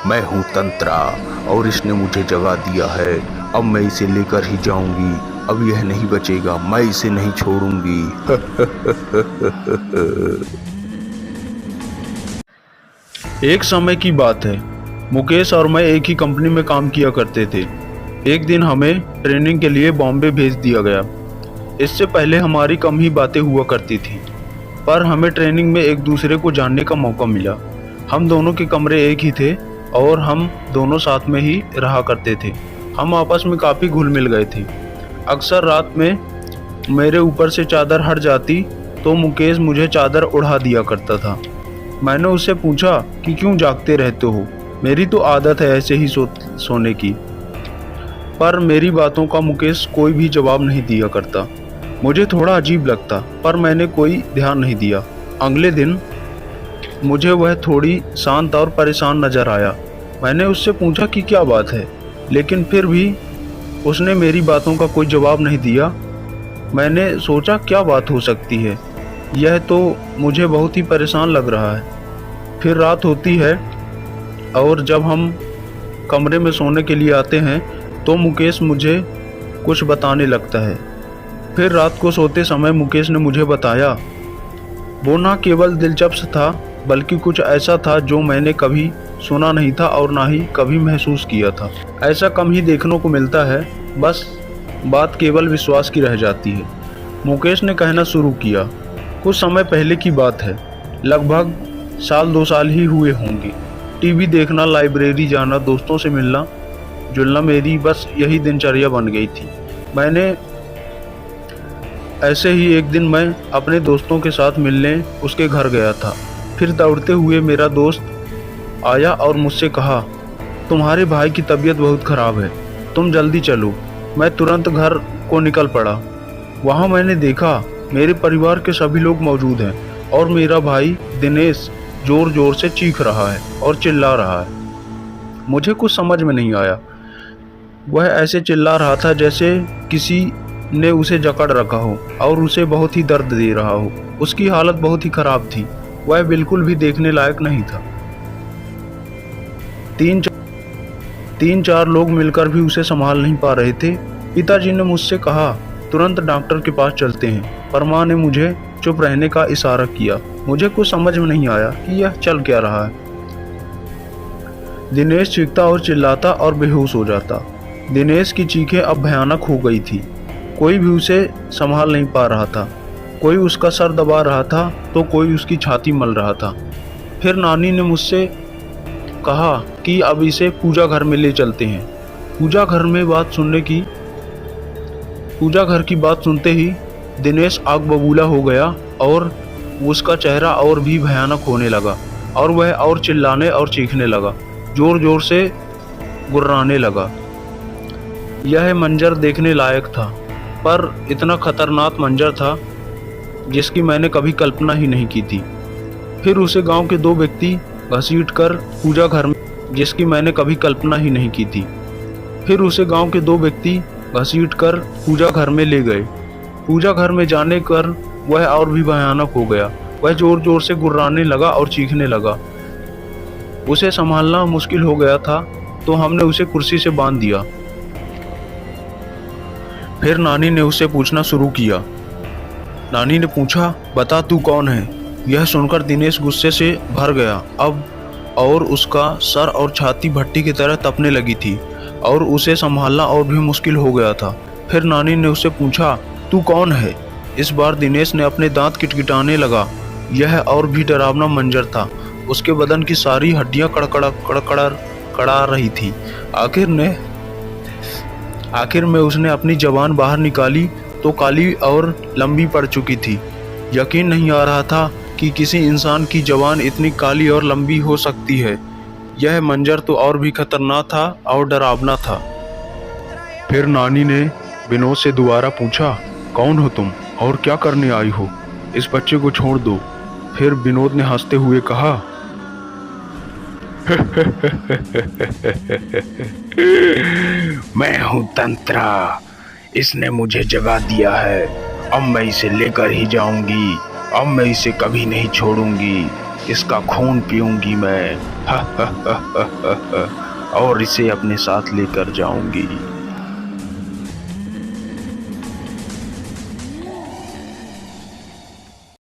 मैं हूँ तंत्रा और इसने मुझे जगा दिया है। अब मैं इसे लेकर ही जाऊंगी। अब यह नहीं बचेगा, मैं इसे नहीं छोड़ूंगी। एक समय की बात है। मुकेश और मैं एक ही कंपनी में काम किया करते थे। एक दिन हमें ट्रेनिंग के लिए बॉम्बे भेज दिया गया। इससे पहले हमारी कम ही बातें हुआ करती थी, पर हमें ट्रेनिंग में एक दूसरे को जानने का मौका मिला। हम दोनों के कमरे एक ही थे और हम दोनों साथ में ही रहा करते थे। हम आपस में काफ़ी घुल मिल गए थे। अक्सर रात में मेरे ऊपर से चादर हट जाती तो मुकेश मुझे चादर उड़ा दिया करता था। मैंने उससे पूछा कि क्यों जागते रहते हो, मेरी तो आदत है ऐसे ही सोने की। पर मेरी बातों का मुकेश कोई भी जवाब नहीं दिया करता। मुझे थोड़ा अजीब लगता, पर मैंने कोई ध्यान नहीं दिया। अगले दिन मुझे वह थोड़ी शांत और परेशान नजर आया। मैंने उससे पूछा कि क्या बात है, लेकिन फिर भी उसने मेरी बातों का कोई जवाब नहीं दिया। मैंने सोचा क्या बात हो सकती है, यह तो मुझे बहुत ही परेशान लग रहा है। फिर रात होती है और जब हम कमरे में सोने के लिए आते हैं तो मुकेश मुझे कुछ बताने लगता है। फिर रात को सोते समय मुकेश ने मुझे बताया, वो ना केवल दिलचस्प था बल्कि कुछ ऐसा था जो मैंने कभी सुना नहीं था और ना ही कभी महसूस किया था। ऐसा कम ही देखने को मिलता है, बस बात केवल विश्वास की रह जाती है। मुकेश ने कहना शुरू किया, कुछ समय पहले की बात है, लगभग 1-2 साल ही हुए होंगे। टीवी देखना, लाइब्रेरी जाना, दोस्तों से मिलना जुलना मेरी बस यही दिनचर्या बन गई थी। मैंने ऐसे ही एक दिन मैं अपने दोस्तों के साथ मिलने उसके घर गया था। फिर दौड़ते हुए मेरा दोस्त आया और मुझसे कहा, तुम्हारे भाई की तबीयत बहुत ख़राब है, तुम जल्दी चलो। मैं तुरंत घर को निकल पड़ा। वहाँ मैंने देखा मेरे परिवार के सभी लोग मौजूद हैं और मेरा भाई दिनेश ज़ोर ज़ोर से चीख रहा है और चिल्ला रहा है। मुझे कुछ समझ में नहीं आया। वह ऐसे चिल्ला रहा था जैसे किसी ने उसे जकड़ रखा हो और उसे बहुत ही दर्द दे रहा हो। उसकी हालत बहुत ही खराब थी, वह बिल्कुल भी देखने लायक नहीं था। 3-4 लोग मिलकर भी उसे संभाल नहीं पा रहे थे। पिताजी ने मुझसे कहा, तुरंत डॉक्टर के पास चलते हैं, पर माँ ने मुझे चुप रहने का इशारा किया। मुझे कुछ समझ में नहीं आया कि यह चल क्या रहा है। दिनेश चीखता और चिल्लाता और बेहोश हो जाता। दिनेश की चीखें अब भयानक हो गई थी। कोई भी उसे संभाल नहीं पा रहा था। कोई उसका सर दबा रहा था तो कोई उसकी छाती मल रहा था। फिर नानी ने मुझसे कहा कि अब इसे पूजा घर में ले चलते हैं। पूजा घर की बात सुनते ही दिनेश आग बबूला हो गया और उसका चेहरा और भी भयानक होने लगा और वह और चिल्लाने और चीखने लगा, जोर जोर से गुर्राने लगा। यह मंजर देखने लायक था, पर इतना खतरनाक मंजर था जिसकी मैंने कभी कल्पना ही नहीं की थी। फिर उसे गांव के 2 व्यक्ति घसीटकर पूजा घर में जिसकी मैंने कभी कल्पना ही नहीं की थी। फिर उसे गांव के 2 व्यक्ति घसीटकर पूजा घर में ले गए। पूजा घर में जाने पर वह और भी भयानक हो गया। वह जोर जोर से गुर्राने लगा और चीखने लगा। उसे संभालना मुश्किल हो गया था तो हमने उसे कुर्सी से बांध दिया। फिर नानी ने उससे पूछना शुरू किया। नानी ने पूछा, बता तू कौन है? यह सुनकर दिनेश गुस्से से भर गया अब और उसका सर और छाती भट्टी की तरह तपने लगी थी और उसे संभालना और भी मुश्किल हो गया था। फिर नानी ने उससे पूछा, तू कौन है? इस बार दिनेश ने अपने दांत किटकिटाने लगा। यह और भी डरावना मंजर था। उसके बदन की सारी हड्डियां कड़कड़ा रही थी। आखिर में उसने अपनी जबान बाहर निकाली तो काली और लंबी पड़ चुकी थी। यकीन नहीं आ रहा था कि किसी इंसान की जबान इतनी काली और लंबी हो सकती है। यह मंजर तो और भी खतरनाक था और डरावना था। फिर नानी ने विनोद से दोबारा पूछा, कौन हो तुम और क्या करने आई हो? इस बच्चे को छोड़ दो। फिर विनोद ने हंसते हुए कहा, मैं हूँ तंत्रा, इसने मुझे जगा दिया है। अब मैं इसे लेकर ही जाऊंगी। अब मैं इसे कभी नहीं छोड़ूंगी। इसका खून पीऊंगी मैं। और इसे अपने साथ लेकर जाऊंगी।